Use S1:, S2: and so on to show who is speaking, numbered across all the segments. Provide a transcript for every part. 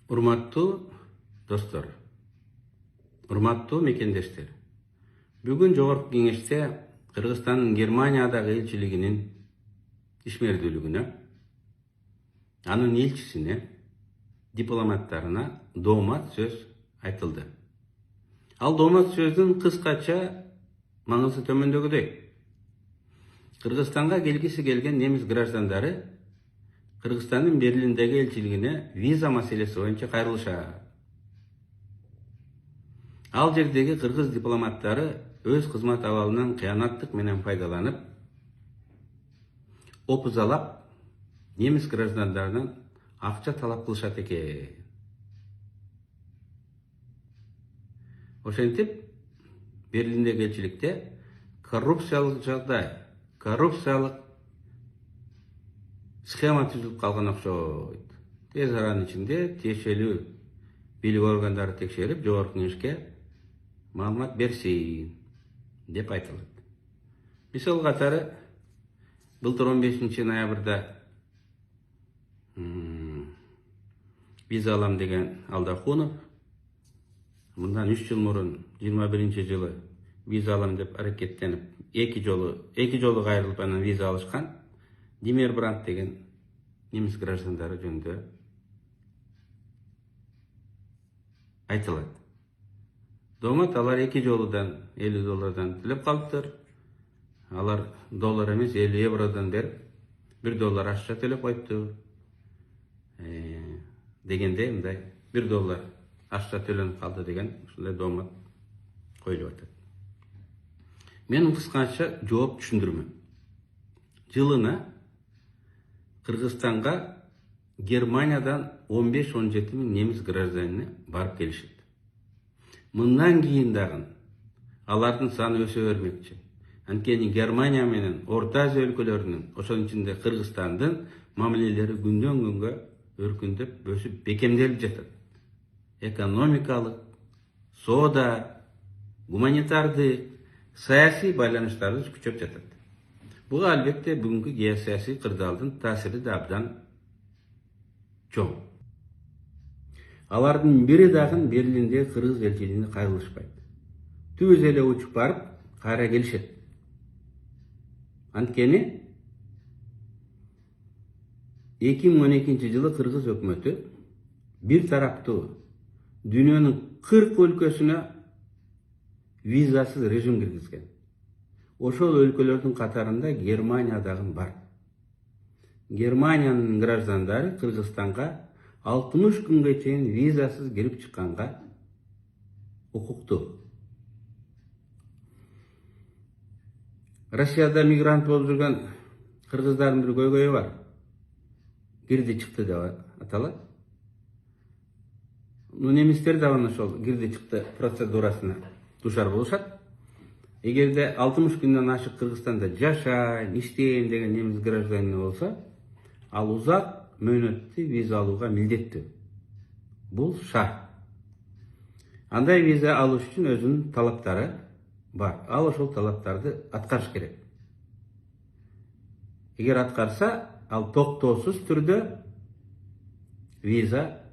S1: Урматтуу достор, урматтуу мекендештер. Бүгүн Жогорку Кеңеште Кыргызстандын Германиядагы элчилигинин ишмердүүлүгүнө, анын элчисине, дипломаттарына доомат сөз айтылды. Ал доомат сөздүн кыскача маңызы төмөндөгүдөй. Кыргызстанга келгиси келген немис граждандары Кыргызстандын Берлиндеги элчилигине виза маселеси боюнча кайрылышат. Ал жердеги кыргыз дипломаттары өз кызмат абалынан кыянаттык менен пайдаланып, опузалап, немис граждандарынан акча талап кылышат экен. Ошентип, Берлиндеги элчиликте коррупциялык жагдай, коррупциялык схема түзүлүп калган окшойт. Тез аранын ичинде тиешелүү бийлик органдары текшерип, Жогорку Кеңешке маалымат берсин деп айтылат. Мисал катары, былтыр 15 ноябрда виза алам деген Алдахунов, мындан 3 жыл мурун 21-жылы виза алам деп аракеттенип, эки жолу кайрылып анан виза алышкан Димер Бранд деген немис граждандары жөнүндө айтылат. Доомат алар 2 жолудан $50 төлөп калыптыр. Алар доллар эмес, €50 берип, $1 акча төлөп коюпту. Дегенде мындай $1 акча төлөнүп калды деген ушундай доомат коюлуп атат. Мен кыскача жооп түшүндүрмөм. Жылына Кыргызстанга Германиядан 15-17 миң немис гражданины барып келишет. Мындан кийин дагы алардын саны өсө бермекчи. Анткени Германия менен Орто Азия өлкөлөрүнүн, ошонун ичинде Кыргызстандын мамилелери күндөн күнгө өркүндөп, өсүп, бекемделип жатат. Экономикалык, соода, гуманитардык, саясий байланыштарыбыз күчөп жатат. Буга албетте бүгүнкү геосаясий кырдаалдын таасири да абдан чоң. Алардын бири дагы Берлиндеги кыргыз элчилигине кайрылышпайт. Түз эле учуп барып, кайра келишет. Анткени 2012-жылы кыргыз өкмөтү бир тараптуу дүйнөнүн 40 өлкөсүнө визасыз режим киргизген. Ошол өлкөлөрдүн катарында Германия дагы бар. Германиянын граждандары Кыргызстанга 60 күнгө чейин визасыз кирип чыкканга укуктуу. Россияда мигрант болуп жүргөн кыргыздардын бир көйгөйү бар. Кирди чыкты деп аталат. Немистер да ошол кирди чыкты процедурасына душар болушат. Эгерде 60 күндөн ашык Кыргызстанда жашайм, иштейм деген немис гражданины болсо, ал узак мөөнөттүү виза алууга милдеттүү. Бул шарт. Андай виза алыш үчүн өзүнүн талаптары бар. Ал ошол талаптарды аткарыш керек. Эгер аткарса, ал токтоосуз түрдө виза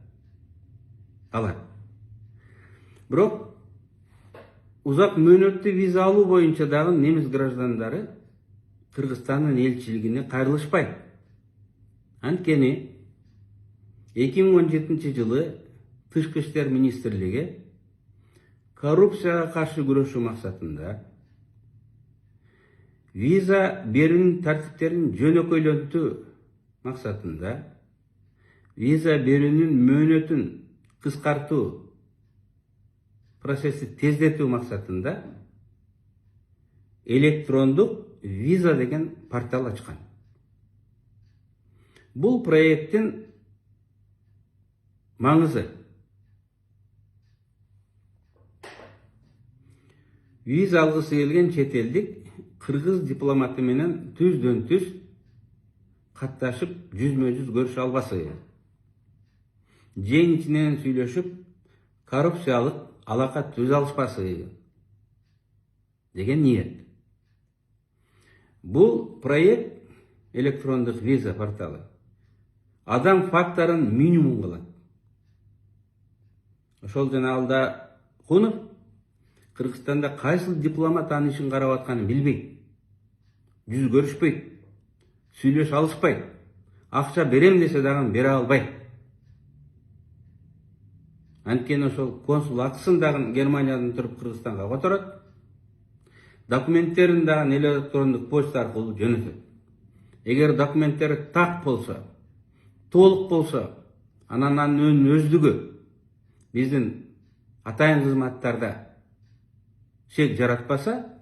S1: алат. Бирок узак мөөнөттүү виза алуу боюнча дагы немис граждандары Кыргызстандын элчилигине кайрылышпайт. Анткени 2017-жылы Тышкы иштер министрлиги коррупцияга каршы күрөшүү максатында виза берүүнүн тартиптерин жөнөкөйлөтүү максатында виза берүүнүн мөөнөтүн кыскартуу процесси тездетүү максатында электрондук виза деген портал ачкан. Бул проекттин маңызы виза алгысы келген чет элдик кыргыз дипломаты менен түздөн-түз катташып, жүзмө-жүз көрүшө албасы, жең ичинен сүйлөшүп, коррупциялык алака түзө алышпасы деген ниет. Бул проект электрондук виза порталы адам факторын минимум кылат. ошол жана алда Кунов Кыргызстанда кайсыл дипломат анын ишин карап атканын билбейт. Жүз көрүшпөйт. Сүйлөшө алышпайт. Акча берем десе дагы бере албайт. Анткени ошол консул акысын дагы Германиядан туруп Кыргызстанга которот. Документтерин дагы электрондук почта аркылуу жөнөтөт. Эгер документтери так болсо, толук болсо, анан анын өздүгү биздин атайын кызматтарда шек жаратпаса,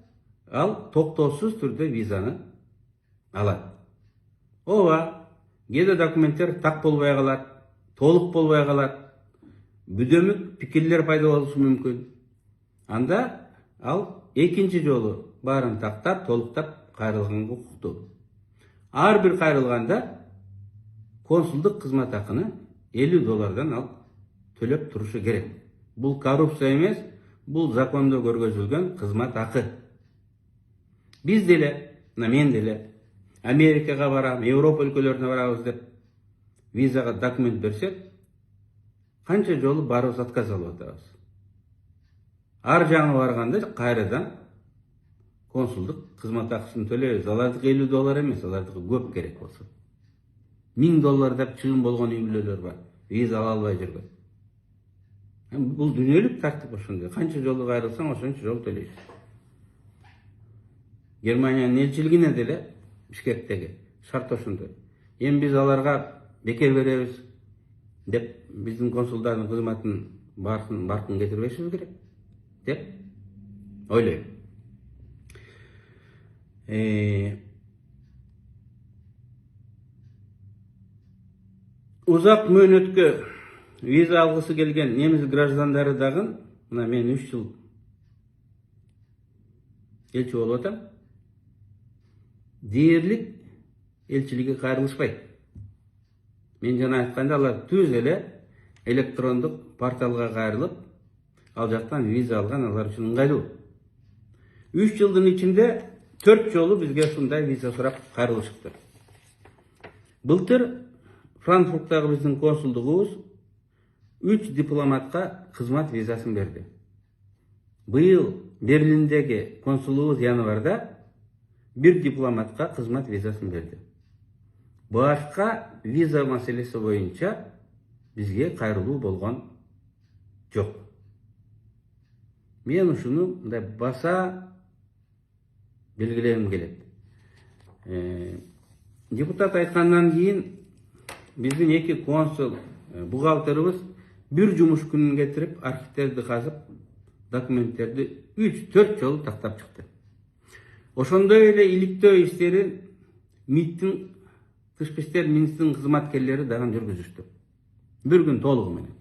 S1: ал токтоосуз түрдө визаны алат. Ооба, кээде документтер так болбой калат, толук болбой калат, бүдөмүк пикирлер пайда болушу мүмкүн. Анда ал экинчи жолу баарын тактап, толуктап кайрылганга укуктуу. Ар бир кайрылганда консулдук кызмат акыны $50 ал төлөп турушу керек. Бул коррупция эмес, бул закондо көргөзүлгөн кызмат акы. Биз деле, мен деле Америкага барам, Европа өлкөлөрүнө барабыз деп визага документ берсек, канча жолу барыбыз отказ алып атабыз. Ар жаңы барганда кайрадан консулдук кызмат акысын төлөйбүз. Алардыкы $50 эмес, алардыкы көп керек болсо. $1000 деп чыгым болгон үй бүлөлөр бар. Виза ала албай жүргөн. Бул дүйнөлүк тартип ошондой. Канча жолу кайрылсаң, ошончо жолу төлөйсүң. Германиянын элчилигине деле Бишкектеги шарт ошондой. Эми биз аларга бекер беребиз деп биздин консулдардын кызматын баркын кетирбешибиз керек деп ойлойм. Узак мөөнөткө виза алгысы келген немис граждандары дагы, мына мен 3 жыл элчи болуп атам, дээрлик элчиликке кайрылышпайт. Мен жана айтканда алар түз эле электрондук порталга кайрылып, ал жактан виза алган алар үчүн ыңгайлуу. 3 жылдын ичинде 4 жолу бизге ушундай виза сурап кайрылышыптыр. Былтыр Франкфурттагы биздин консулдугубуз 3 дипломатка кызмат визасын берди. Быйыл Берлиндеги консулубуз январда 1 дипломатка кызмат визасын берди. Башка виза маселеси боюнча бизге кайрылуу болгон жок. Мен ушуну мындай баса белгилегим келет. Депутат айткандан кийин биздин 2 консул бухгалтерибиз бир жумуш күнүн кетирип, архивтерди казып, документтерди 3-4 жолу тактап чыкты. Ошондой эле иликтөө иштерин МИДтин тышкы иштер министринин кызматкерлери дагы жүргүзүштү. Бир күн толугу менен.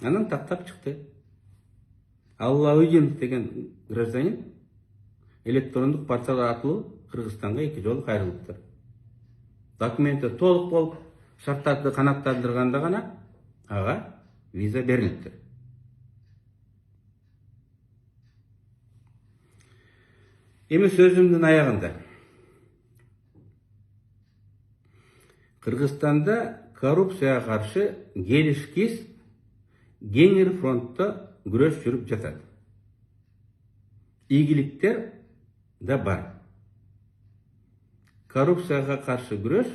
S1: Анан тактап чыкты. Аллабыдин деген гражданин электрондук портал аркылуу Кыргызстанга 2 жолу кайрылыптыр. Документи толук болуп, шарттарды канааттандырганда гана ага виза берилиптир. Эми сөзүмдүн аягында Кыргызстанда коррупцияга каршы келишкис кеңир фронтто күрөш жүрүп жатат. Ийгиликтер да бар. Коррупцияга каршы күрөш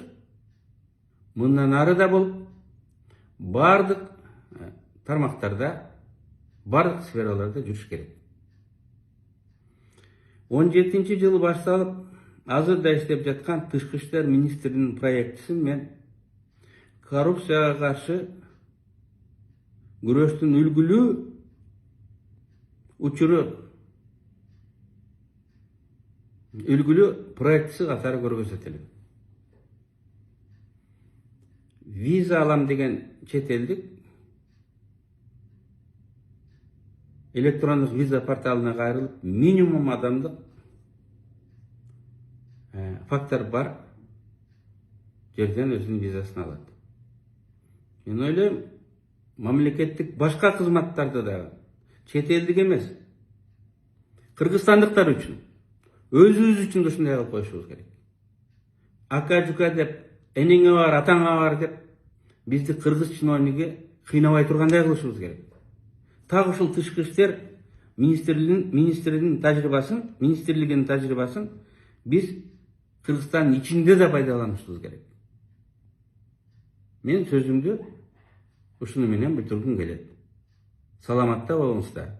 S1: мындан ары да болуп, бардык тармактарда, бардык сфераларда жүрүш керек. 17 жылы башталып, азырда иштеп жаткан тышкы иштер министринин проектисин мен коррупцияга каршы күрөштүн үлгүлүү проектиси катары көргөзөт элем. Виза алам деген чет элдик электрондук виза порталына кайрылып, минимум адамдык фактор бар жерден өзүнүн визасын алат. Мен ойлойм, мамлекеттик башка кызматтарды дагы чет элдик эмес, кыргызстандыктар үчүн, өзүбүз үчүн ушундай кылып коюшубуз керек. Ака-жука деп, энеңе бар, атаңа бар деп, бизди кыргыз чиновниги кыйнабай тургандай кылышыбыз керек. так ушул тышкы иштер министринин тажрыйбасын биз Кыргызстандын ичинде да пайдаланышыбыз керек. Мен сөзүмдү ушуну менен бүтүргүм келет. Саламатта болуңуздар.